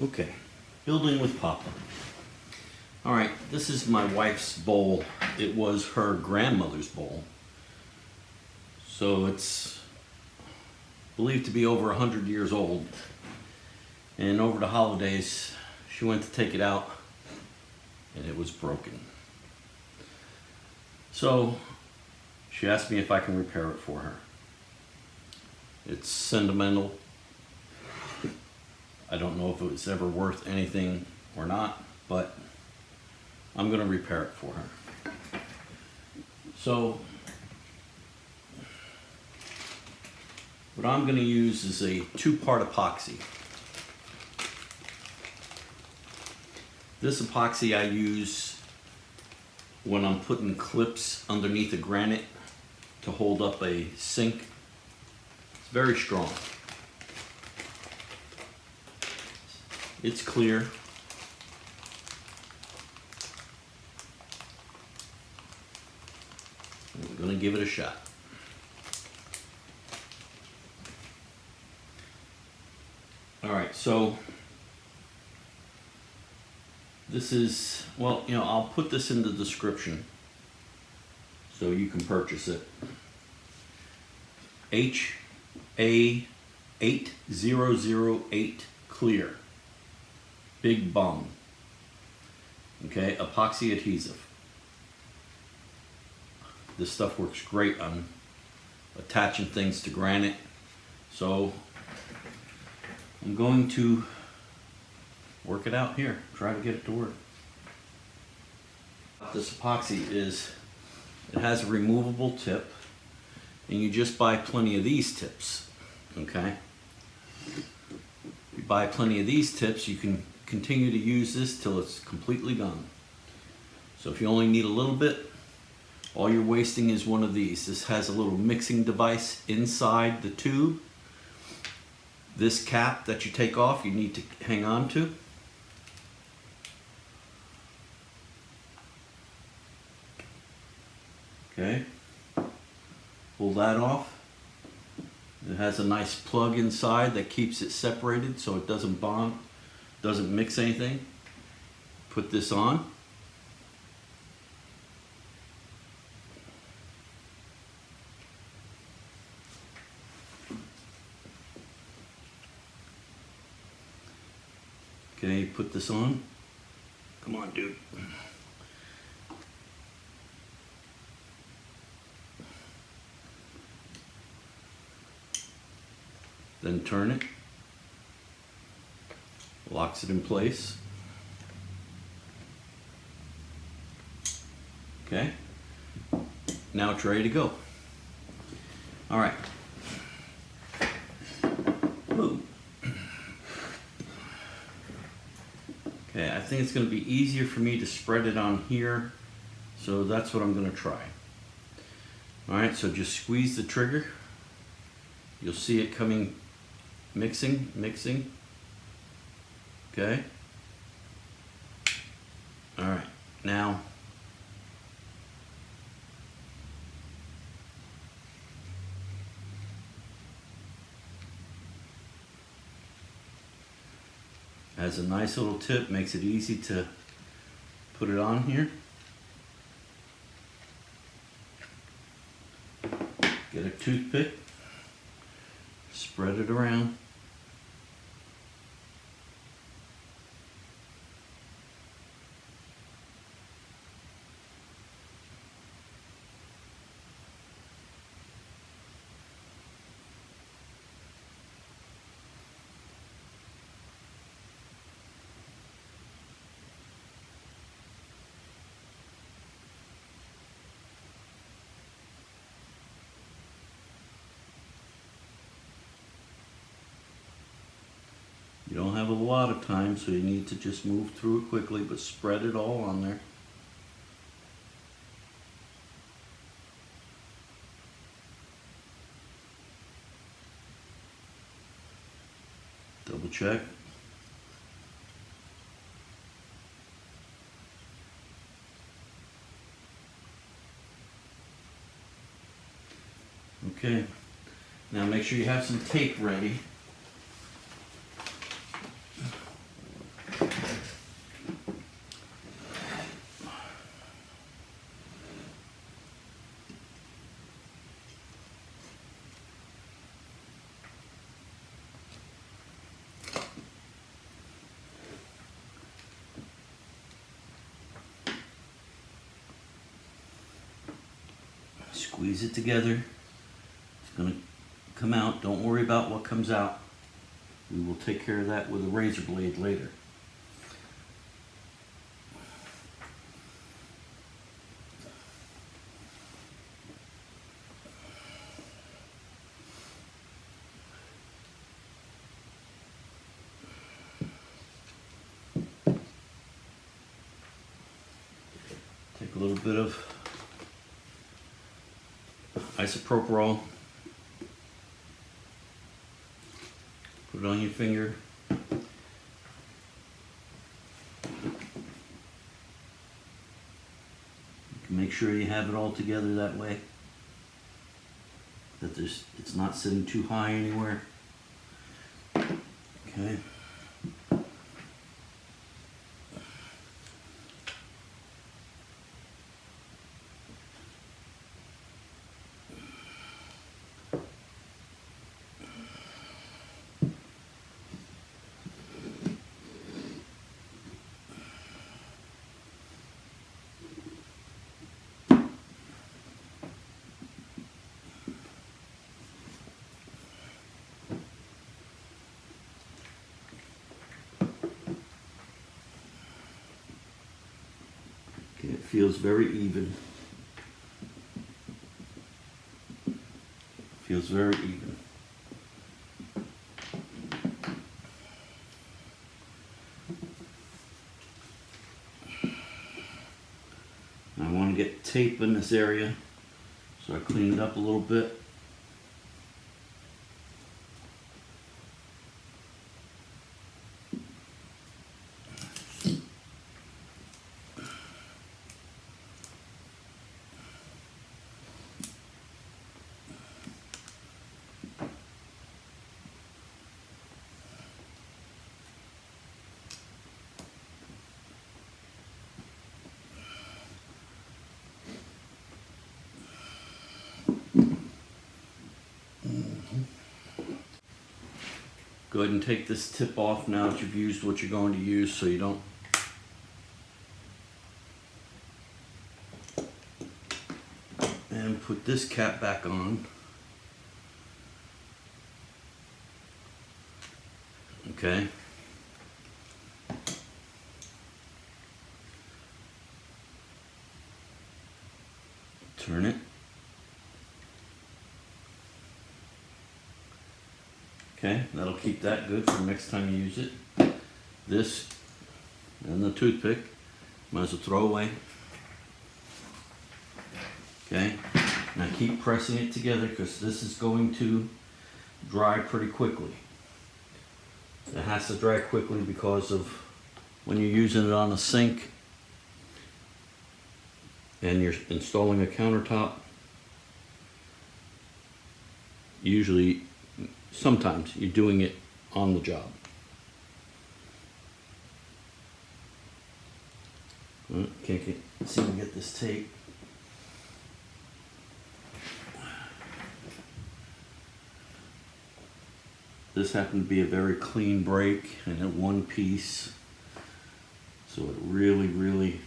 Okay, building with Papa. All right, this is my wife's bowl. It was her grandmother's bowl. So it's believed to be over 100 years old. And over the holidays, she went to take it out and it was broken. So she asked me if I can repair it for her. It's sentimental. I don't know if it was ever worth anything or not, but I'm going to repair it for her. So what I'm going to use is a 2-part epoxy. This epoxy I use when I'm putting clips underneath a granite to hold up a sink. It's very strong. It's clear. We're going to give it a shot. All right, so this is, well, I'll put this in the description so you can purchase it. HA8008 Clear. Big bung. Okay, epoxy adhesive. This stuff works great on attaching things to granite. So I'm going to work it out here, try to get it to work. This epoxy is, it has a removable tip, and you just buy plenty of these tips, okay? You buy plenty of these tips, you can continue to use this till it's completely gone. So if you only need a little bit, all you're wasting is one of these. This has a little mixing device inside the tube. This cap that you take off, you need to hang on to. Okay, pull that off. It has a nice plug inside that keeps it separated so it doesn't bond, doesn't mix anything. Put this on. Okay, put this on. Come on, dude. Then turn it. Locks it in place. Okay. Now it's ready to go. All right. Ooh. Okay, I think it's going to be easier for me to spread it on here, so that's what I'm going to try. All right, so just squeeze the trigger. You'll see it coming, mixing. Okay. All right, now has a nice little tip, makes it easy to put it on here. Get a toothpick, spread it around. You don't have a lot of time, so you need to just move through it quickly, but spread it all on there. Double check. Okay, now make sure you have some tape ready. Squeeze it together. It's going to come out. Don't worry about what comes out. We will take care of that with a razor blade later. Take a little bit of isopropyl, put it on your finger. Make sure you have it all together that way, that it's not sitting too high anywhere. Okay. It feels very even. Feels very even. I want to get tape in this area, so I clean it up a little bit. Go ahead and take this tip off now that you've used what you're going to use, so you don't and put this cap back on. Okay. Turn it. Okay, that'll keep that good for next time you use it. This and the toothpick, might as well throw away. Okay, now keep pressing it together because this is going to dry pretty quickly. It has to dry quickly because of when you're using it on a sink and you're installing a countertop. Usually, sometimes you're doing it on the job. Can't seem to get this tape. This happened to be a very clean break and in one piece, so it really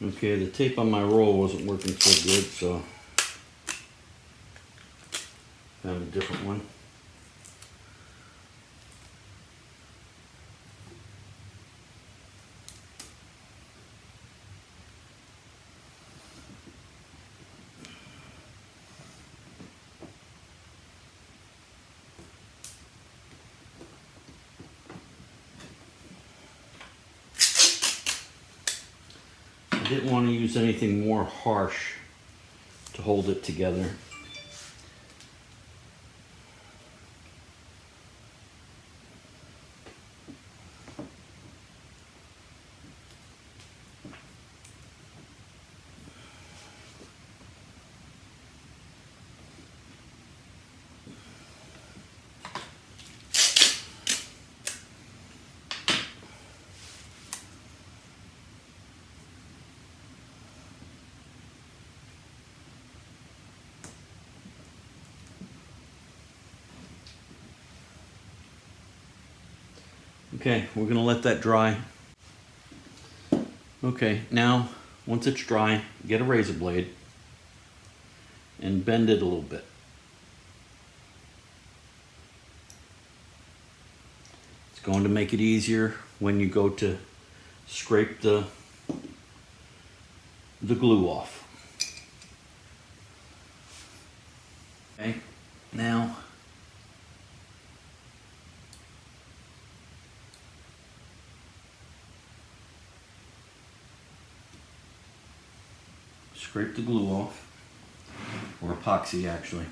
Okay, the tape on my roll wasn't working so good, so found a different one. I didn't want to use anything more harsh to hold it together. Okay, we're gonna let that dry. Okay, now, once it's dry, get a razor blade and bend it a little bit. It's going to make it easier when you go to scrape the glue off. Okay, now scrape the glue off, or epoxy actually.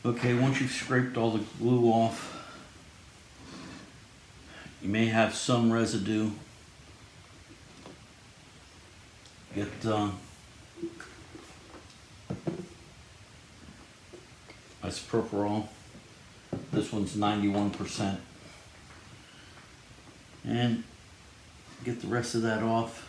Okay, once you've scraped all the glue off, you may have some residue. Get isopropyl. This one's 91%. And get the rest of that off.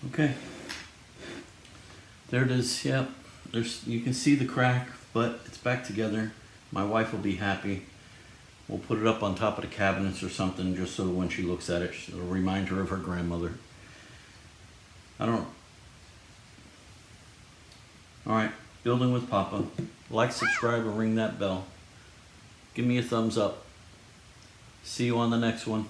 Okay. There it is. Yep. You can see the crack, but it's back together. My wife will be happy. We'll put it up on top of the cabinets or something, just so when she looks at it, it'll remind her of her grandmother. All right, Building with Papa. Like, subscribe, and ring that bell. Give me a thumbs up. See you on the next one.